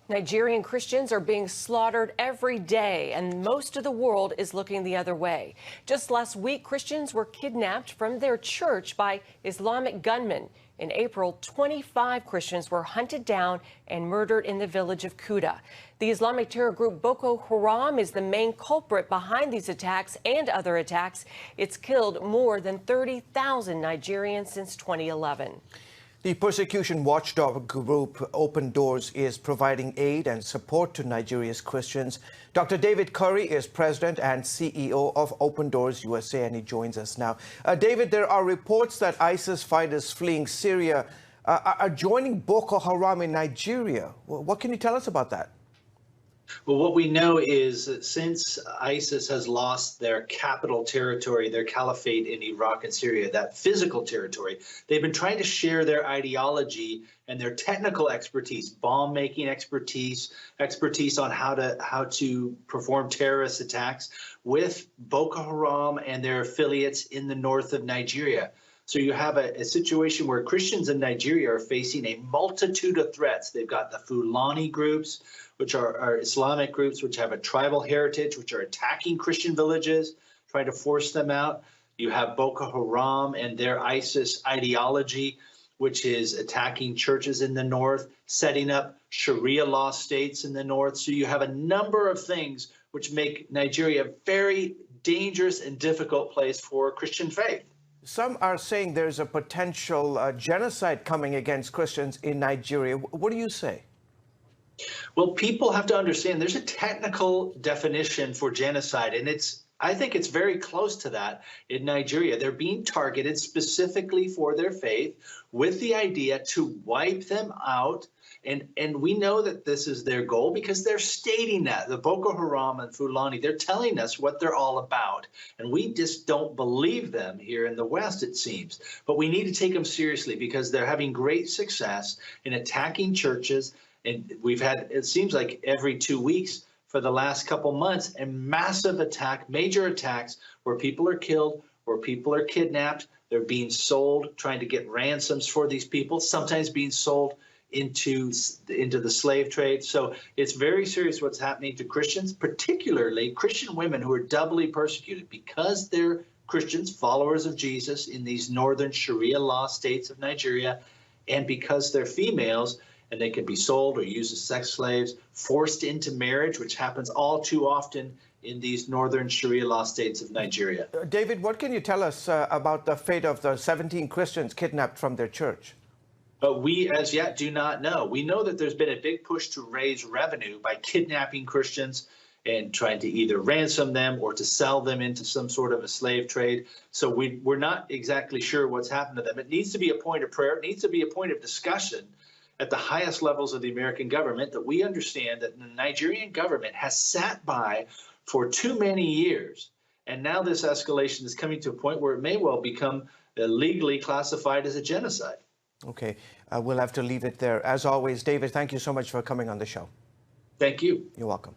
Nigerian Christians are being slaughtered every day, and most of the world is looking the other way. Just last week, Christians were kidnapped from their church by Islamic gunmen. In April, 25 Christians were hunted down and murdered in the village of Kuta. The Islamic terror group Boko Haram is the main culprit behind these attacks and other attacks. It's killed more than 30,000 Nigerians since 2011. The persecution watchdog group Open Doors is providing aid and support to Nigeria's Christians. Dr. David Curry is president and CEO of Open Doors USA, and he joins us now. David, there are reports that ISIS fighters fleeing Syria are joining Boko Haram in Nigeria. What can you tell us about that? Well, what we know is that since ISIS has lost their capital territory, their caliphate in Iraq and Syria, that physical territory, they've been trying to share their ideology and their technical expertise, bomb-making expertise on how to perform terrorist attacks with Boko Haram and their affiliates in the north of Nigeria. So you have a situation where Christians in Nigeria are facing a multitude of threats. They've got the Fulani groups, which are Islamic groups, which have a tribal heritage, which are attacking Christian villages, trying to force them out. You have Boko Haram and their ISIS ideology, which is attacking churches in the north, setting up Sharia law states in the north. So you have a number of things which make Nigeria a very dangerous and difficult place for Christian faith. Some are saying there's a potential genocide coming against Christians in Nigeria. What do you say? Well, people have to understand there's a technical definition for genocide, and I think it's very close to that in Nigeria. They're being targeted specifically for their faith with the idea to wipe them out. And we know that this is their goal because they're stating that. The Boko Haram and Fulani, they're telling us what they're all about. And we just don't believe them here in the West, it seems. But we need to take them seriously because they're having great success in attacking churches. And we've had, it seems like every 2 weeks for the last couple months, a massive attack, major attacks where people are killed, where people are kidnapped. They're being sold, trying to get ransoms for these people, sometimes being sold into the slave trade. So it's very serious what's happening to Christians, particularly Christian women who are doubly persecuted because they're Christians, followers of Jesus in these northern Sharia law states of Nigeria, and because they're females and they can be sold or used as sex slaves, forced into marriage, which happens all too often in these northern Sharia law states of Nigeria. David, what can you tell us about the fate of the 17 Christians kidnapped from their church? But we, as yet, do not know. We know that there's been a big push to raise revenue by kidnapping Christians and trying to either ransom them or to sell them into some sort of a slave trade. So we're not exactly sure what's happened to them. It needs to be a point of prayer. It needs to be a point of discussion at the highest levels of the American government, that we understand that the Nigerian government has sat by for too many years. And now this escalation is coming to a point where it may well become legally classified as a genocide. Okay, we'll have to leave it there. As always, David, thank you so much for coming on the show. Thank you. You're welcome.